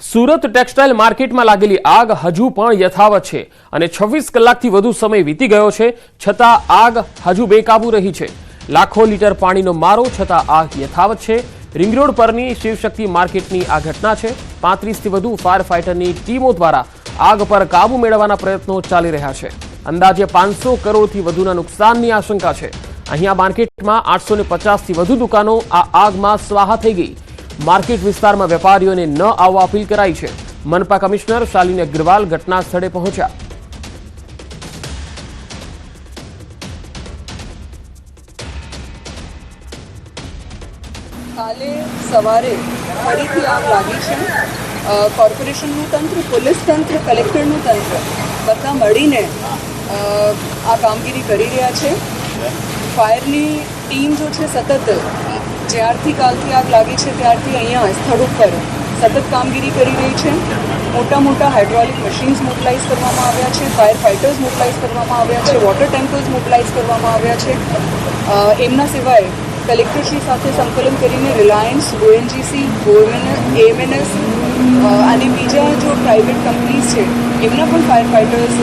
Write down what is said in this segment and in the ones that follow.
Surat textile માર્કેટમાં લાગેલી આગ હજુ પણ યથાવત છે અને 26 કલાકથી વધુ સમય વીતી ગયો છે છતાં આગ હજુ બેકાબૂ રહી છે। લાખો લીટર પાણીનો મારો છતાં આગ યથાવત છે। રિંગ રોડ પરની શિવશક્તિ માર્કેટની આ ઘટના છે। 35થી વધુ ફાયર ફાઇટરની ટીમો દ્વારા આગ પર કાબુ મેળવવાના પ્રયત્નો ચાલી રહ્યા છે। અંદાજે 500 કરોડથી વધુના નુકસાનની આશંકા છે। અહીંયા માર્કેટમાં 850થી વધુ દુકાનો આ આગમાં સ્વાહા થઈ ગઈ। मार्केट विस्तार में व्यापारियों ने न आववा अपील कराई है। मनपा कमिश्नर शालिनी अग्रवाल घटना स्थले पहुंचा। काले सवारे फरीथी आग लागी छे। कॉर्पोरेशनનું તંત્ર, પોલીસ તંત્ર, કલેક્ટરનું તંત્ર બધા મળીને આ કામગીરી કરી રહ્યા છે। ફાયરની ટીમ जो છે સતત જ્યારથી કાલથી આગ લાગી છે ત્યારથી અહીંયા સ્થળ ઉપર સતત કામગીરી કરી રહી છે। મોટા મોટા હાઇડ્રોલિક મશીન્સ મોબિલાઇઝ કરવામાં આવ્યા છે, ફાયર ફાઇટર્સ મોબિલાઇઝ કરવામાં આવ્યા છે, વોટર ટેન્કર્સ મોબિલાઇઝ કરવામાં આવ્યા છે। એમના સિવાય કલેક્ટરશ્રી સાથે સંકલન કરીને રિલાયન્સ, ઓએનજીસી, એએમએનએસ અને બીજા જો પ્રાઇવેટ કંપનીઝ છે એમના પણ ફાયર ફાઇટર્સ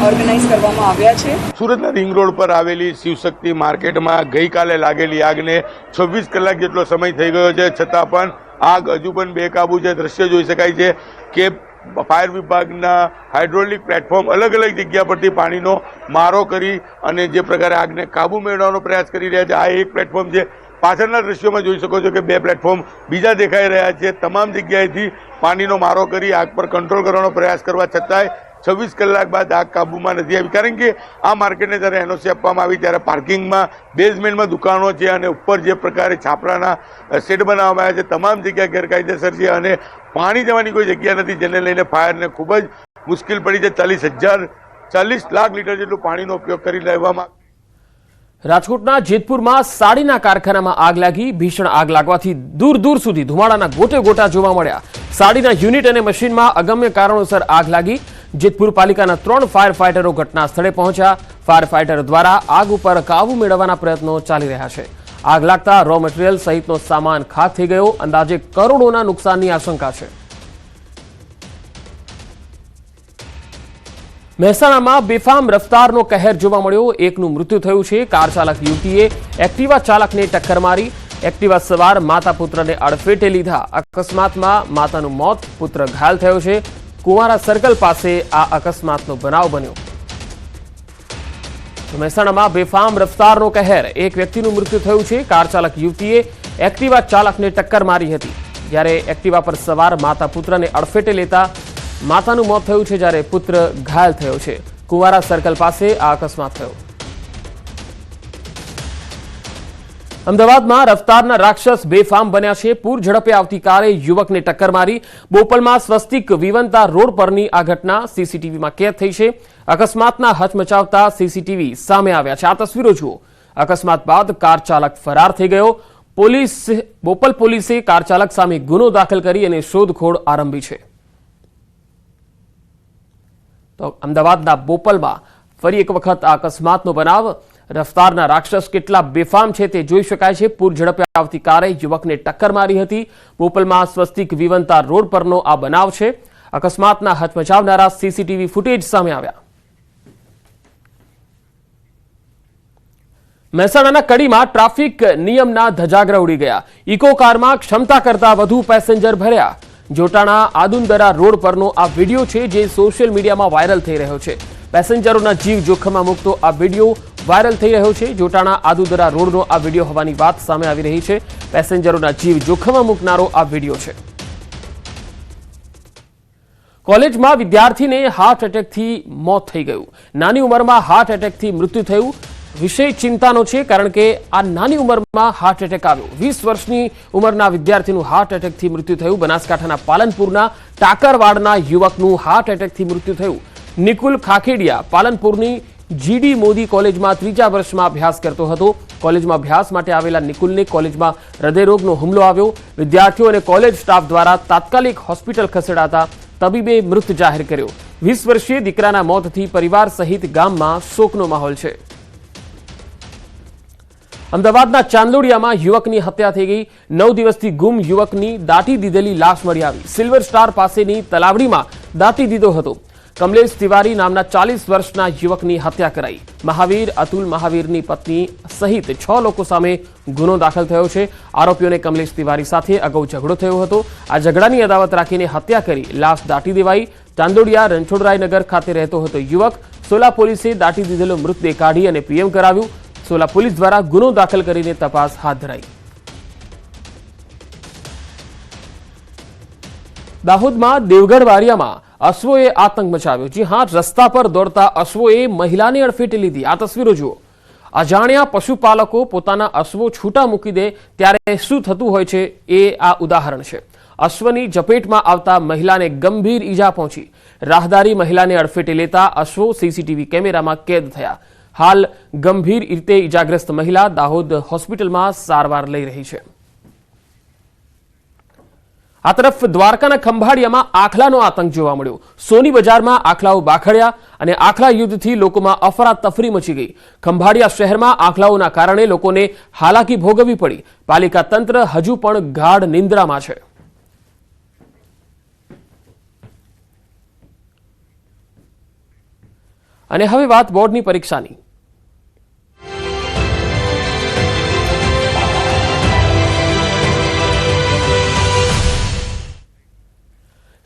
ઓર્ગેનાઇઝ કરવામાં આવ્યા છે। સુરતના રિંગ રોડ પર આવેલી શિવશક્તિ માર્કેટમાં ગઈકાલે લાગેલી આગને 26 કલાક જેટલો સમય થઈ ગયો છે છતાં પણ આગ હજુ પણ બેકાબૂ છે। દ્રશ્ય જોઈ શકાય છે કે ફાયર વિભાગના હાઇડ્રોલિક પ્લેટફોર્મ અલગ અલગ જગ્યા પરથી પાણીનો મારો કરી અને જે પ્રકારે આગને કાબૂ મેળવવાનો પ્રયાસ કરી રહ્યા છે। આ એક પ્લેટફોર્મ છે। પાછળના દ્રશ્યોમાં જોઈ શકો છો કે બે પ્લેટફોર્મ બીજા દેખાઈ રહ્યા છે। તમામ જગ્યાએથી પાણીનો મારો કરી આગ પર કંટ્રોલ કરવાનો પ્રયાસ કરવા છતાંય 26 કલાક બાદ આગ કાબૂમાં નથી આવી। કારણ કે આ માર્કેટને જ્યારે એનઓસી આપવામાં આવી ત્યારે પાર્કિંગમાં બેઝમેન્ટમાં દુકાનો છે અને ઉપર જે પ્રકારે છાપરાના શેડ બનાવવામાં આવ્યા છે તમામ જગ્યા ગેરકાયદેસર છે અને પાણી જવાની કોઈ જગ્યા નથી, જેને લઈને ફાયરને ખૂબ જ મુશ્કેલ પડી છે। 40 લાખ લીટર જેટલું પાણીનો ઉપયોગ કરી લેવામાં। રાજકોટના જેતપુરમાં સાડીના કારખાનામાં આગ લાગી। ભીષણ આગ લાગવાથી દૂર દૂર સુધી ધુમાડાના ગોટે ગોટા જોવા મળ્યા। સાડીના યુનિટ અને મશીનમાં અગમ્ય કારણોસર આગ લાગી। જેતપુર પાલિકાના 3 ફાયર ફાઇટરો ઘટના સ્થળે પહોંચ્યા। ફાયર ફાઇટર દ્વારા આગ ઉપર કાબુ મેળવવાના પ્રયત્નો ચાલી રહ્યા છે। આગ લાગતા રો મટીરીયલ સહિતનો સામાન ખાક થઈ ગયો। અંદાજે કરોડોના નુકસાનની આશંકા છે। મહેસાણામાં બેફામ રફતારનો કહેર જોવા મળ્યો। એકનું મૃત્યુ થયું છે। કાર ચાલક યુવતીએ એક્ટિવા ચાલકને ટક્કર મારી। એક્ટિવા સવાર માતા પુત્રને અડફેટે લીધા। અકસ્માતમાં માતાનું મોત, પુત્ર ઘાયલ થયો છે। કુંવારા સર્કલ પાસે આ અકસ્માતનો બનાવ બન્યો। મહેસાણામાં બેફામ રફતારનો કહેર, એક વ્યક્તિનું મૃત્યુ થયું છે। કાર ચાલક યુવતીએ એક્ટિવા ચાલકને ટક્કર મારી હતી, જ્યારે એક્ટિવા પર સવાર માતા પુત્રને અડફેટે લેતા માતાનું મોત થયું છે, જ્યારે પુત્ર ઘાયલ થયો છે। કુંવારા સર્કલ પાસે આ અકસ્માત થયો। અમદાવાદમાં રફતારના રાક્ષસ બેફામ બન્યા છે। પૂર ઝડપે આવતી કારે યુવકને ટક્કર મારી। બોપલમાં સ્વસ્તિક વિવંતા રોડ પરની આ ઘટના સીસીટીવીમાં કેદ થઈ છે। અકસ્માતના હચમચાવતા સીસીટીવી સામે આવ્યા છે। આ તસવીરો જુઓ। અકસ્માત બાદ કાર ચાલક ફરાર થઈ ગયો। બોપલ પોલીસે કાર ચાલક સામે ગુનો દાખલ કરી અને શોધખોળ આરંભી છે। તો અમદાવાદના બોપલમાં ફરી એક વખત આ અકસ્માતનો બનાવ। રફતારના રાક્ષસ કેટલા બેફામ છે તે જોઈ શકાય છે। પૂર ઝડપે આવતી કારે યુવકને ટક્કર મારી હતી। બોપલમાં સ્વસ્તિક વિવંતા રોડ પરનો આ બનાવ છે। અકસ્માતના હચમચાવનારા સીસીટીવી ફૂટેજ સામે આવ્યા। મહેસાણાના કડીમાં ટ્રાફિક નિયમના ધજાગરા ઉડી ગયા। ઇકો કારમાં ક્ષમતા કરતા વધુ પેસેન્જર ભર્યા। જોટાણા આદુંદરા રોડ પરનો આ વિડીયો છે જે સોશિયલ મીડિયામાં વાયરલ થઈ રહ્યો છે। પેસેન્જરોના જીવ જોખમમાં મૂકતો આ વિડીયો વાયરલ થઈ રહ્યો છે। જોટાણા આદુંદરા રોડનો આ વિડીયો હોવાની વાત સામે આવી રહી છે। પેસેન્જરોના જીવ જોખમમાં મૂકનારો આ વિડીયો છે। કોલેજમાં વિદ્યાર્થીને હાર્ટ એટેકથી મોત થઈ ગયું। નાની ઉંમરમાં હાર્ટ એટેકથી મૃત્યુ થયું। વિષય ચિંતાનો છે, કારણ કે આ નાની ઉંમરમાં હાર્ટ એટેક આવ્યો। 20 વર્ષની ઉંમરના વિદ્યાર્થીનું હાર્ટ એટેકથી મૃત્યુ થયું। બનાસકાંઠાના પાલનપુરના ટાકરવાડના યુવકનું હાર્ટ એટેકથી મૃત્યુ થયું। નિકુલ ખાખેડિયા પાલનપુરની જીડી મોદી કોલેજમાં 3જા વર્ષમાં અભ્યાસ કરતો હતો। કોલેજમાં અભ્યાસ માટે આવેલા નિકુલને કોલેજમાં હૃદયરોગનો હુમલો આવ્યો। વિદ્યાર્થીઓ અને કોલેજ સ્ટાફ દ્વારા તાત્કાલિક હોસ્પિટલ ખસેડાતા તબીબે મૃત જાહેર કર્યો। 20 વર્ષીય દીકરાના મોતથી પરિવાર સહિત ગામમાં શોકનો માહોલ છે। અમદાવાદના ચાંદલોડિયામાં યુવકની હત્યા થઈ ગઈ. 9 દિવસથી ગુમ યુવકની દાટી દીધેલી લાશ મળી આવી. સિલ્વર સ્ટાર પાસેની તલાવડીમાં દાટી દીધો હતો. કમલેશ તિવારી નામના 40 વર્ષના યુવકની હત્યા કરાઈ. મહાવીર અતુલ મહાવીરની પત્ની સહિત 6 લોકો સામે ગુનો દાખલ થયો છે. આરોપીઓને કમલેશ તિવારી સાથે અગાઉ ઝઘડો થયો હતો. આ ઝઘડાની અદાવત રાખીને હત્યા કરી લાશ દાટી દેવાઈ. ચાંદોડિયા રણછોડરાયનગર ખાતે રહેતો હતો યુવક. સોલા પોલીસે દાટી દીધેલો મૃતદેહ કાઢી અને પીએમ કરાવ્યું. સોલા પોલીસ દ્વારા ગુનો દાખલ કરીને તપાસ હાથ ધરાઈ. દાહોદમાં દેવગઢ વારિયામાં અશ્વોએ આતંક મચાવ્યો. જી હા, રસ્તા પર દોડતા અશ્વોએ મહિલાને અડફેટે લીધી. આ તસવીરો જુઓ. અજાણ્યા પશુપાલકો પોતાના અશ્વો છૂટા મૂકી દે ત્યારે શું થતું હોય છે એ આ ઉદાહરણ છે. અશ્વની ઝપેટમાં આવતા મહિલાને ગંભીર ઈજા પહોંચી. રાહદારી મહિલાને અડફેટે લેતા અશ્વો સીસીટીવી કેમેરામાં કેદ થયા. હાલ ગંભીર રીતે ઈજાગ્રસ્ત મહિલા દાહોદ હોસ્પિટલમાં સારવાર લઈ રહી છે. આ તરફ દ્વારકાના ખંભાળિયામાં આખલાનો આતંક જોવા મળ્યો. સોની બજારમાં આખલાઓ બાખડ્યા અને આખલા યુદ્ધથી લોકોમાં અફરાતફરી મચી ગઈ. ખંભાળિયા શહેરમાં આખલાઓના કારણે લોકોને હાલાકી ભોગવવી પડી. પાલિકા તંત્ર હજુ પણ ગાઢ નિંદ્રામાં છે. અને હવે વાત બોર્ડની પરીક્ષાની.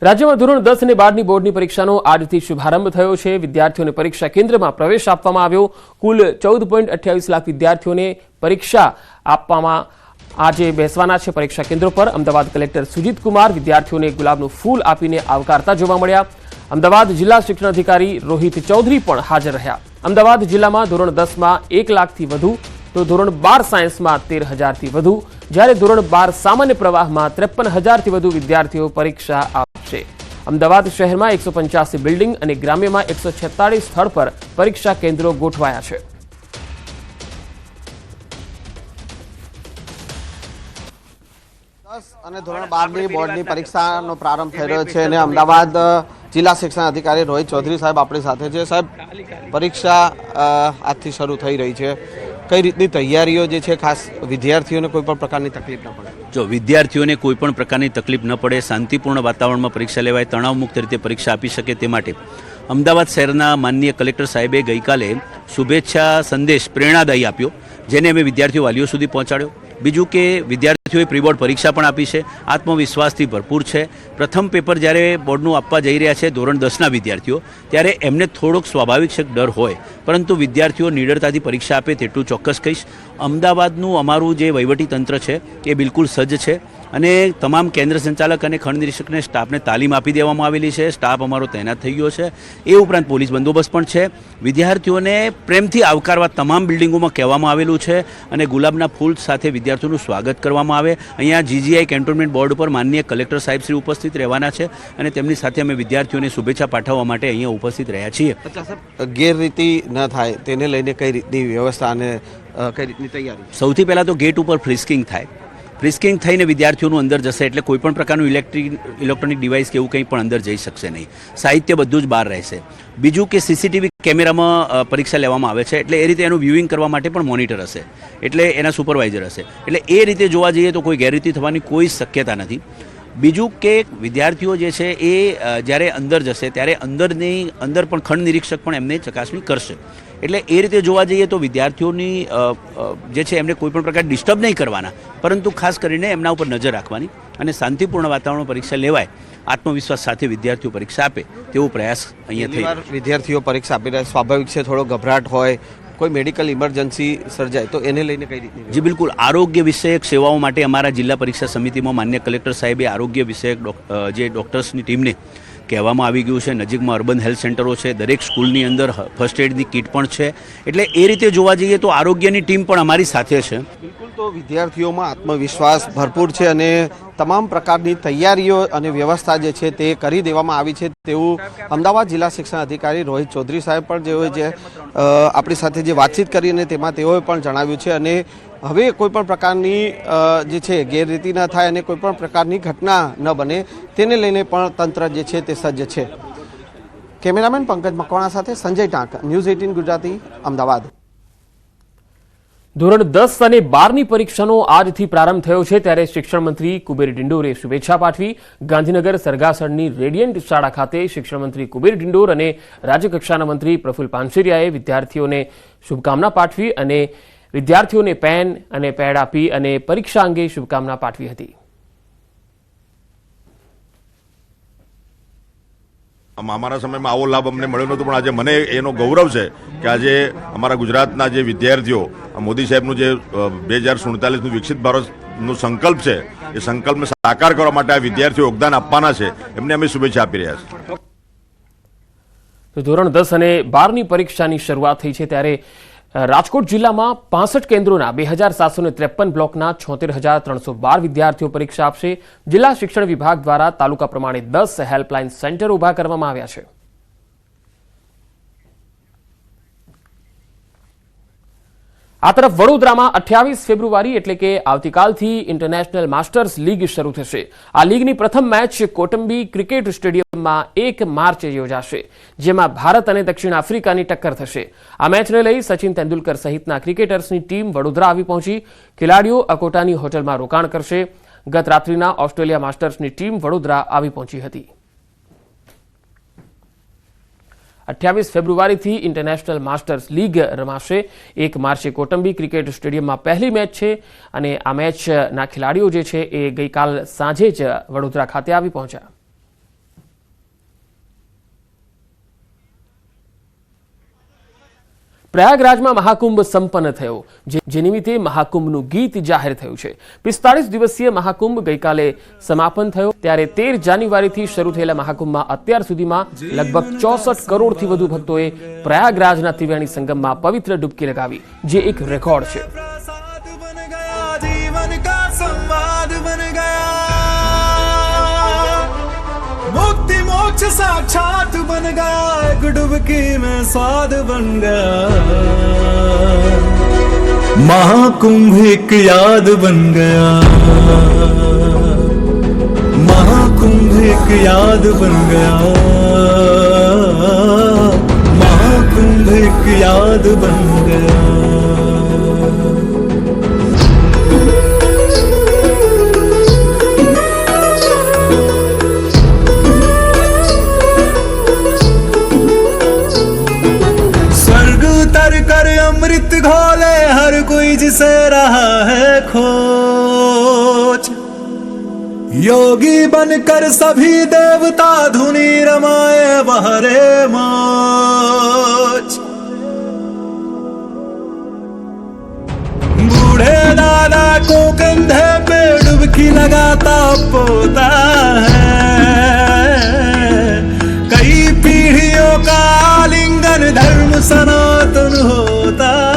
રાજ્યમાં ધોરણ 10 અને 12ની બોર્ડની પરીક્ષાનો આજથી શુભારંભ થયો છે. વિદ્યાર્થીઓને પરીક્ષા કેન્દ્રમાં પ્રવેશ આપવામાં આવ્યો. કુલ 14.28 લાખ વિદ્યાર્થીઓને પરીક્ષા આપવામાં આજે બેસવાના છે પરીક્ષા કેન્દ્રો પર. અમદાવાદ કલેક્ટર સુજીત કુમાર વિદ્યાર્થીઓને ગુલાબનું ફૂલ આપીને આવકારતા જોવા મળ્યા. અમદાવાદ જિલ્લા શિક્ષણ અધિકારી રોહિત ચૌધરી પણ હાજર રહ્યા. અમદાવાદ જિલ્લામાં ધોરણ 10માં 1 લાખથી વધુ તો ધોરણ 12 સાયન્સમાં 13,000થી વધુ, જ્યારે ધોરણ 12 સામાન્ય પ્રવાહમાં 53,000થી વધુ વિદ્યાર્થીઓ પરીક્ષા આપશે. અમદાવાદ શહેરમાં 185 બિલ્ડિંગ અને ગ્રામ્યમાં 146 સ્થળ પર પરીક્ષા કેન્દ્રો ગોઠવાયા છે. અને ધોરણ 12ની બોર્ડની પરીક્ષાનો પ્રારંભ થઈ રહ્યો છે અને અમદાવાદ જિલ્લા શિક્ષણ અધિકારી રોહિત ચૌધરી સાહેબ આપણી સાથે છે. સાહેબ, પરીક્ષા આજથી શરૂ થઈ રહી છે. કઈ રીતની તૈયારીઓ જે છે, ખાસ વિદ્યાર્થીઓને કોઈ પણ પ્રકારની તકલીફ ન પડે? જો વિદ્યાર્થીઓને કોઈ પણ પ્રકારની તકલીફ ન પડે, શાંતિપૂર્ણ વાતાવરણમાં પરીક્ષા લેવાય, તણાવમુક્ત રીતે પરીક્ષા આપી શકે તે માટે અમદાવાદ શહેરના માનનીય કલેક્ટર સાહેબે ગઈકાલે શુભેચ્છા સંદેશ પ્રેરણાદાયી આપ્યો, જેને અમે વિદ્યાર્થીઓ વાલીઓ સુધી પહોંચાડ્યો. બીજું કે વિદ્યાર્થીઓએ પ્રી બોર્ડ પરીક્ષા પણ આપી છે, આત્મવિશ્વાસથી ભરપૂર છે. પ્રથમ પેપર જ્યારે બોર્ડનું આપવા જઈ રહ્યા છે ધોરણ 10ના વિદ્યાર્થીઓ, ત્યારે એમને થોડોક સ્વાભાવિક છે ડર હોય, પરંતુ વિદ્યાર્થીઓ નિડરતાથી પરીક્ષા આપે તેટલું ચોક્કસ કહીશ. અમદાવાદનું અમારું જે વહીવટી તંત્ર છે એ બિલકુલ સજ્જ છે અને તમામ કેન્દ્ર સંચાલક અને ખંડ નિરીક્ષકને સ્ટાફને તાલીમ આપી દેવામાં આવેલી છે. સ્ટાફ અમારો તૈનાત થઈ ગયો છે. એ ઉપરાંત પોલીસ બંદોબસ્ત પણ છે. વિદ્યાર્થીઓને પ્રેમથી આવકારવા તમામ બિલ્ડિંગોમાં કહેવામાં આવેલું છે અને ગુલાબના ફૂલ સાથે વિદ્યાર્થીઓનું સ્વાગત કરવામાં આવે. અહીંયા જીજીઆઈ કેન્ટોનમેન્ટ બોર્ડ ઉપર માનનીય કલેક્ટર સાહેબ શ્રી ઉપસ્થિત રહેવાના છે અને તેમની સાથે અમે વિદ્યાર્થીઓને શુભેચ્છા પાઠવવા માટે અહીંયા ઉપસ્થિત રહ્યા છીએ. ગેરરીતિ ન થાય તેને લઈને કઈ રીતની વ્યવસ્થા અને કઈ રીતની તૈયારી? સૌથી પહેલાં તો ગેટ ઉપર ફ્રિસ્કિંગ થાય. ફ્રિસ્કિંગ થઈને વિદ્યાર્થીઓનું અંદર જશે એટલે કોઈપણ પ્રકારનું ઇલેક્ટ્રોનિક ડિવાઇસ કે એવું કંઈ પણ અંદર જઈ શકશે નહીં. સાહિત્ય બધું જ બહાર રહેશે. બીજું કે સીસીટીવી કેમેરામાં પરીક્ષા લેવામાં આવે છે એટલે એ રીતે એનું વ્યૂઇંગ કરવા માટે પણ મોનિટર હશે, એટલે એના સુપરવાઇઝર હશે. એટલે એ રીતે જોવા જઈએ તો કોઈ ગેરરીતિ થવાની કોઈ શક્યતા નથી. બીજું કે વિદ્યાર્થીઓ જે છે એ જ્યારે અંદર જશે ત્યારે અંદર પણ ખંડ નિરીક્ષક પણ એમને ચકાસણી કરશે. એટલે એ રીતે જોવા જઈએ તો વિદ્યાર્થીઓની જે છે એમને કોઈ પણ પ્રકાર ડિસ્ટર્બ નહીં કરવાના, પરંતુ ખાસ કરીને એમના ઉપર નજર રાખવાની અને શાંતિપૂર્ણ વાતાવરણમાં પરીક્ષા લેવાય, આત્મવિશ્વાસ સાથે વિદ્યાર્થીઓ પરીક્ષા આપે તેવો પ્રયાસ અહીંયા થઈ. વિદ્યાર્થીઓ પરીક્ષા આપી રહ્યા, સ્વાભાવિક છે થોડો ગભરાટ હોય, કોઈ મેડિકલ ઇમરજન્સી સર્જાય તો એને લઈને કઈ રીતની? જી બિલકુલ, આરોગ્ય વિષયક સેવાઓ માટે અમારા જિલ્લા પરીક્ષા સમિતિમાં માન્ય કલેક્ટર સાહેબે આરોગ્ય વિષયક જે ડૉક્ટર્સની ટીમને કહેવામાં આવી ગયું છે. નજીકમાં અર્બન હેલ્થ સેન્ટરો છે, દરેક સ્કૂલની અંદર ફર્સ્ટ એડની કિટ પણ છે. એટલે એ રીતે જોવા જઈએ તો આરોગ્યની ટીમ પણ અમારી સાથે છે. બિલકુલ, તો વિદ્યાર્થીઓમાં આત્મવિશ્વાસ ભરપૂર છે અને તમામ પ્રકારની તૈયારીઓ અને વ્યવસ્થા જે છે તે કરી દેવામાં આવી છે તેવું અમદાવાદ જિલ્લા શિક્ષણ અધિકારી રોહિત ચૌધરી સાહેબ પણ જેઓએ જે આપણી સાથે જે વાતચીત કરી અને તેમાં તેઓએ પણ જણાવ્યું છે. અને હવે કોઈપણ પ્રકારની જે છે ગેરરીતિ ન થાય અને કોઈપણ પ્રકારની ઘટના ન બને તેને લઈને પણ તંત્ર જે છે તે સજ્જ છે. કેમેરામેન પંકજ મકવાણા સાથે સંજય ટાંક, ન્યૂઝ 18 ગુજરાતી, અમદાવાદ. ધોરણ 10 અને 12ની પરીક્ષાનો આજથી પ્રારંભ થયો છે ત્યારે શિક્ષણ મંત્રી કુબેર ડિંડોરે શુભેચ્છા પાઠવી. ગાંધીનગર સરગાસણની રેડિયન્ટ શાળા ખાતે શિક્ષણ મંત્રી કુબેર ડિંડોર અને રાજ્યકક્ષાના મંત્રી પ્રફુલ્લ પાનસેરિયાએ વિદ્યાર્થીઓને શુભકામના પાઠવી અને વિદ્યાર્થીઓને પેન અને પેડ આપી અને પરીક્ષા અંગે શુભકામના પાઠવી હતી. અમારા સમયમાં આવો લાભ અમને મળ્યો નહોતો, પણ આજે મને એનો ગૌરવ છે કે આજે અમારા ગુજરાતના જે વિદ્યાર્થીઓ મોદી સાહેબનું જે 2047નું વિકસિત ભારતનું સંકલ્પ છે એ સંકલ્પને સાકાર કરવા માટે આ વિદ્યાર્થીઓ યોગદાન આપવાના છે, એમને અમે શુભેચ્છા આપી રહ્યા છીએ. તો ધોરણ 10 અને 12ની પરીક્ષાની શરૂઆત થઈ છે ત્યારે રાજકોટ જિલ્લામાં 65 કેન્દ્રોના 2753 બ્લોકના 76,312 વિદ્યાર્થીઓ પરીક્ષા આપશે. જિલ્લા શિક્ષણ વિભાગ દ્વારા તાલુકા પ્રમાણે 10 હેલ્પલાઇન સેન્ટર ઉભા કરવામાં આવ્યા છે. આ તરફ વડોદરામાં 28 ફેબ્રુઆરી એટલે કે આવતીકાલથી ઇન્ટરનેશનલ માસ્ટર્સ લીગ શરૂ થશે. આ લીગની પ્રથમ મેચ કોટંબી ક્રિકેટ સ્ટેડિયમમાં 1 માર્ચે યોજાશે, જેમાં ભારત અને દક્ષિણ આફ્રિકાની ટક્કર થશે. આ મેચને લઈ સચિન તેંડુલકર સહિતના ક્રિકેટર્સની ટીમ વડોદરા આવી પહોંચી. ખેલાડીઓ અકોટાની હોટલમાં રોકાણ કરશે. ગત રાત્રિના ઓસ્ટ્રેલિયા માસ્ટર્સની ટીમ વડોદરા આવી પહોંચી હતી. 28 ફેબ્રુઆરીથી ઇન્ટરનેશનલ માસ્ટર્સ લીગ રમાશે. 1 માર્ચે કોટંબી ક્રિકેટ સ્ટેડિયમમાં પહેલી મેચ છે અને આ મેચના ખેલાડીઓ જે છે એ ગઈકાલ સાંજે જ વડોદરા ખાતે આવી પહોંચ્યા. પ્રયાગરાજમાં મહાકુંભ સંપન્ન થયો, જે નિમિત્તે મહાકુંભનું ગીત જાહેર થયું છે. 45 દિવસીય મહાકુંભ ગઈકાલે સમાપન થયો ત્યારે 13 જાન્યુઆરીથી શરૂ થયેલા મહાકુંભમાં અત્યાર સુધીમાં લગભગ 64 કરોડથી વધુ ભક્તોએ પ્રયાગરાજના ત્રિવેણી સંગમમાં પવિત્ર ડૂબકી લગાવી, જે એક રેકોર્ડ છે. साक्षात बन गया, एक डुबकी में स्वाद बन गया, महाकुंभ एक याद बन गया, महाकुंभ एक याद बन गया, महाकुंभ एक याद बन गया. अमृत घोले हर कोई जिसे रहा है खोज, योगी बनकर सभी देवता धुनी रमाए बहरे मौज. बूढ़े दादा को कंधे पे डुबकी लगाता पोता है, कई पीढ़ियों का आलिंगन धर्म सनातन होता है.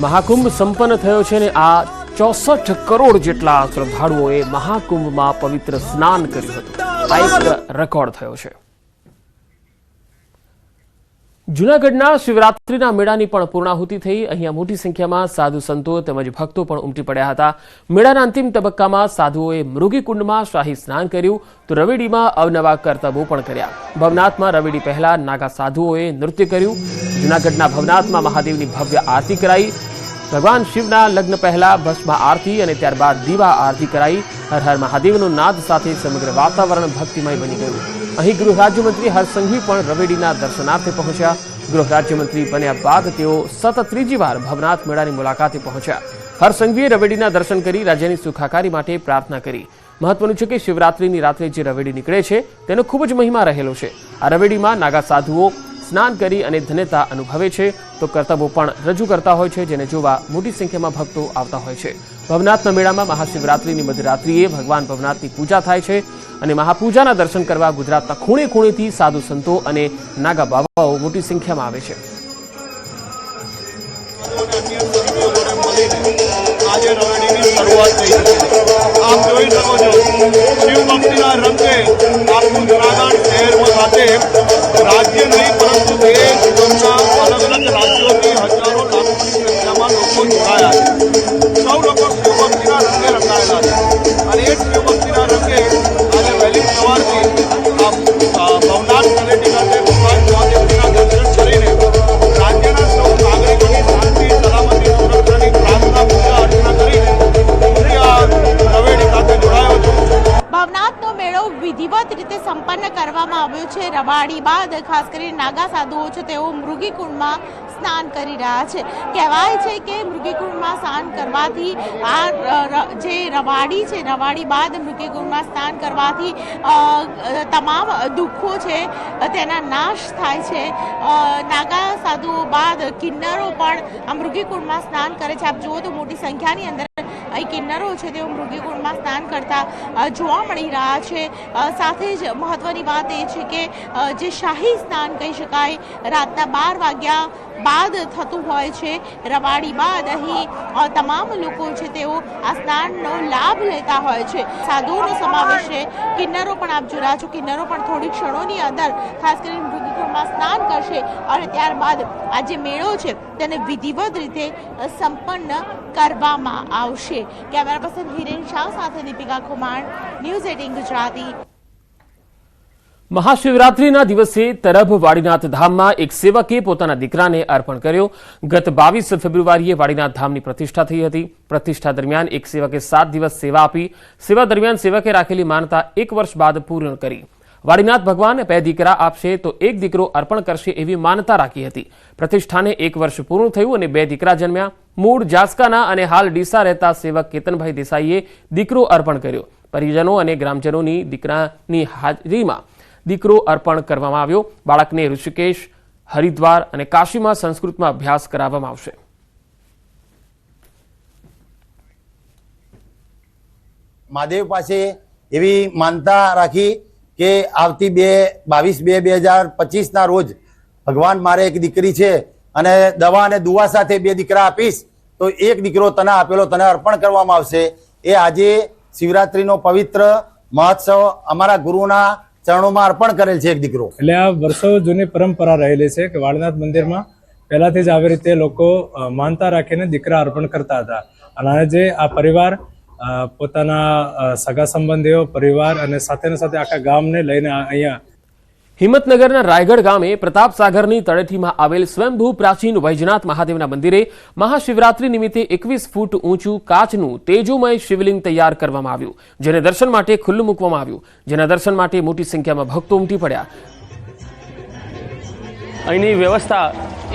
મહાકુંભ સંપન્ન થયો છે અને આ 64 કરોડ જેટલા શ્રદ્ધાળુઓએ મહાકુંભમાં પવિત્ર સ્નાન કર્યું હતું. આ એક રેકોર્ડ થયો છે. જૂનાગઢના શિવરાત્રીના મેળાની પણ પૂર્ણાહુતિ થઈ. અહીંયા મોટી સંખ્યામાં સાધુ સંતો તેમજ ભક્તો પણ ઉમટી પડ્યા હતા. મેળાના અંતિમ તબક્કામાં સાધુઓએ મૃગીકુંડમાં શાહી સ્નાન કર્યું તો રવેડીમાં અવનવા કરતબો પણ કર્યા. ભવનાથમાં રવેડી પહેલા નાગા સાધુઓએ નૃત્ય કર્યું. જૂનાગઢના ભવનાથમાં મહાદેવની ભવ્ય આરતી કરાઈ. ભગવાન શિવના લગ્ન પહેલા ભસ્મ આરતી અને ત્યારબાદ દીવા આરતી કરાઈ. હર હર મહાદેવનો નાદ સાથે સમગ્ર વાતાવરણ ભક્તિમય બની ગયું. અહીં ગૃહ રાજ્યમંત્રી હર્ષ સંઘવી પણ રવેડીના દર્શનાર્થે પહોંચ્યા. ગૃહ રાજ્યમંત્રી બન્યા બાદ તેઓ સતત ત્રીજી વાર ભવનાથ મેળાની મુલાકાતે પહોંચ્યા. હર્ષ સંઘવીએ રવેડીના દર્શન કરી રાજ્યની સુખાકારી માટે પ્રાર્થના કરી. મહત્વનું છે કે શિવરાત્રીની રાત્રે જે રવેડી નીકળે છે તેનો ખૂબ જ મહિમા રહેલો છે. આ રવેડીમાં નાગા સાધુઓ સ્નાન કરી અને ધન્યતા અનુભવે છે તો કરતબો પણ રજૂ કરતા હોય છે, જેને જોવા મોટી સંખ્યામાં ભક્તો આવતા હોય છે. ભવનાથના મેળામાં મહાશિવરાત્રીની મધ્યરાત્રિએ ભગવાન ભવનાથની પૂજા થાય છે અને મહાપૂજાના દર્શન કરવા ગુજરાતના ખૂણે ખૂણેથી સાધુ સંતો અને નાગા બાબાઓ મોટી સંખ્યામાં આવે છે. આજે રવેડીની શરૂઆત થઈ છે. આપ જોઈ શકો છો શિવ ભક્તિના રંગે આખું જૂનાગઢ શહેરમાં સાથે રાજ્ય નહીં પરંતુ દેશ વિદેશના અલગ અલગ રાજ્યોથી હજારો લાખોની સંખ્યામાં લોકો જોડાયા છે. સૌ લોકો શિવ ભક્તિના રંગે રંગાયેલા છે અને એ શિવ ભક્તિના રંગે આજે વહેલી સવારથી ભવનાથ તળેટી ખાતે ભગવાન મહાદેવજીના દર્શન કરીને રાજ્યના સૌ નાગરિકોની વિધિવત રીતે સંપન્ન કરવામાં આવ્યું છે। રબાડી બાદ ખાસ કરીને નાગા સાધુઓ છે તેઓ મૃગીકુંડમાં સ્નાન કરી રહ્યા છે। કહેવાય છે કે મૃગીકુંડમાં સ્નાન કરવાથી આ જે રવાડી છે, રવાડી બાદ મૃગીકુંડમાં સ્નાન કરવાથી તમામ દુઃખો છે તેના નાશ થાય છે। નાગા સાધુઓ બાદ કિન્નરો પણ આ મૃગીકુંડમાં સ્નાન કરે છે। આપ જુઓ તો મોટી સંખ્યાની અંદર અહીં કિન્નરો છે તેઓ મૃગીકુંડમાં સ્નાન કરતા જોવા મળી રહ્યા છે। સાથે જ મહત્વની વાત એ છે કે જે શાહી સ્નાન કહી શકાય રાતના 12 વાગ્યા બાદ થતું હોય છે। રવાડી બાદ અહીં તમામ લોકો છે તેઓ આ સ્નાનનો લાભ લેતા હોય છે। સાધુઓનો સમાવેશ છે, કિન્નરો પણ આપ જોઈ રહ્યા છો, કિન્નરો પણ થોડી ક્ષણોની અંદર ખાસ કરીને મૃગીકુંડમાં સ્નાન કરશે અને ત્યારબાદ આ જે મેળો છે તેને વિધિવત રીતે સંપન્ન કરવામાં આવશે। કેમેરા પર્સન હિરેન શાહ સાથે દીપિકા કુમાર, ન્યૂઝ 18 ગુજરાતી। મહાશિવરાત્રિના દિવસે તરભ વાડીનાથ ધામમાં એક સેવકે પોતાના દીકરાને અર્પણ કર્યો। ગત 22 ફેબ્રુઆરીએ વાડીનાથ ધામની પ્રતિષ્ઠા થઈ હતી। પ્રતિષ્ઠા દરમિયાન એક સેવકે 7 દિવસ સેવા આપી। સેવા દરમિયાન સેવકે રાખેલી માનતા 1 વર્ષ બાદ પૂર્ણ કરી। વાડીનાથ ભગવાન 2 દીકરા આપશે તો 1 દીકરો અર્પણ કરશે એવી માનતા રાખી હતી। પ્રતિષ્ઠાને 1 વર્ષ પૂર્ણ થયું અને 2 દીકરા જન્મ્યા। મૂળ જાસકાના અને હાલ ડીસા રહેતા સેવક કેતનભાઈ દેસાઈએ દીકરો અર્પણ કર્યો। પરિજનો અને ગ્રામજનોની દીકરાની હાજરીમાં દીકરો અર્પણ કરવામાં આવ્યો। બાળકને ઋષિકેશ, હરિદ્વાર અને કાશીમાં સંસ્કૃતમાં અભ્યાસ કરાવવામાં આવશે। મહાદેવ પાસે એવી માનતા રાખી કે આવતી 22/2/2025 રોજ ભગવાન મારે એક દીકરી છે અને દવા અને દુઆ સાથે 2 દીકરા આપીશ તો 1 દીકરો તને આપેલો તને અર્પણ કરવામાં આવશે। એ આજે શિવરાત્રીનો પવિત્ર મહોત્સવ અમારા ગુરુના ચરણોમાં અર્પણ કરેલ છે 1 દીકરો। એટલે આ વર્ષો જૂની પરંપરા રહેલી છે કે વાળનાથ મંદિરમાં પહેલાથી જ આવી રીતે લોકો માનતા રાખીને દીકરા અર્પણ કરતા હતા અને આજે આ પરિવાર પોતાના સગા સંબંધીઓ, પરિવાર અને સાથે આખા ગામને લઈને અહીંયા હિંમતનગરના રાયગઢ ગામે પ્રતાપસાગરની તળેટીમાં આવેલ સ્વયંભૂ પ્રાચીન વૈજનાથ મહાદેવના મંદિરે મહાશિવરાત્રી નિમિત્તે 21 ફૂટ ઊંચું કાચનું તેજોમય શિવલિંગ તૈયાર કરવામાં આવ્યું, જેને દર્શન માટે ખુલ્લું મૂકવામાં આવ્યું, જેના દર્શન માટે મોટી સંખ્યામાં ભક્તો ઉમટી પડ્યા। અહીંની વ્યવસ્થા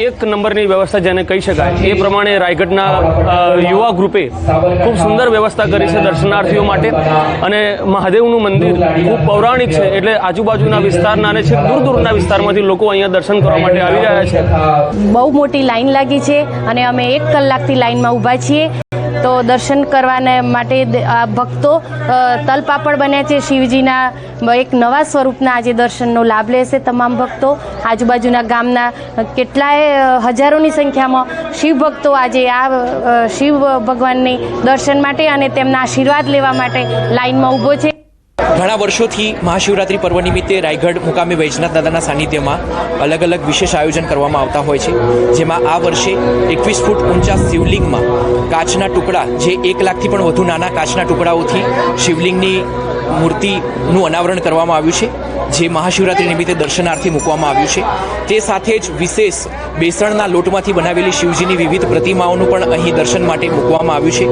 એક નંબરની વ્યવસ્થા જેને કહી શકાય એ પ્રમાણે રાયગઢના યુવા ગ્રુપે ખૂબ સુંદર વ્યવસ્થા કરી છે દર્શનાર્થીઓ માટે। અને મહાદેવનું મંદિર ખૂબ પૌરાણિક છે એટલે આજુબાજુના વિસ્તારના અને છેક દૂર દૂરના વિસ્તારમાંથી લોકો અહીંયા દર્શન કરવા માટે આવી રહ્યા છે। બહુ મોટી લાઈન લાગી છે અને અમે 1 કલાકથી લાઈનમાં ઊભા છીએ। તો દર્શન કરવાના માટે ભક્તો તલપાપડ બન્યા છે। શિવજીના એક નવા સ્વરૂપના આજે દર્શનનો લાભ લેશે તમામ ભક્તો। આજુબાજુના ગામના કેટલાય હજારોની સંખ્યામાં શિવ ભક્તો આજે આ શિવ ભગવાનની દર્શન માટે અને તેમના આશીર્વાદ લેવા માટે લાઈનમાં ઊભો છે। ઘણા વર્ષોથી મહાશિવરાત્રિ પર્વ નિમિત્તે રાયગઢ મુકામે વૈજનાથ દાદાના સાનિધ્યમાં અલગ અલગ વિશેષ આયોજન કરવામાં આવતા હોય છે, જેમાં આ વર્ષે 21 ફૂટ ઊંચા શિવલિંગમાં કાચના ટુકડા, જે 1 લાખથી પણ વધુ નાના કાચના ટુકડાઓથી શિવલિંગની મૂર્તિનું અનાવરણ કરવામાં આવ્યું છે, જે મહાશિવરાત્રિ નિમિત્તે દર્શનાર્થે મૂકવામાં આવ્યું છે। તે સાથે જ વિશેષ બેસણના લોટમાંથી બનાવેલી શિવજીની વિવિધ પ્રતિમાઓનું પણ અહીં દર્શન માટે મૂકવામાં આવ્યું છે।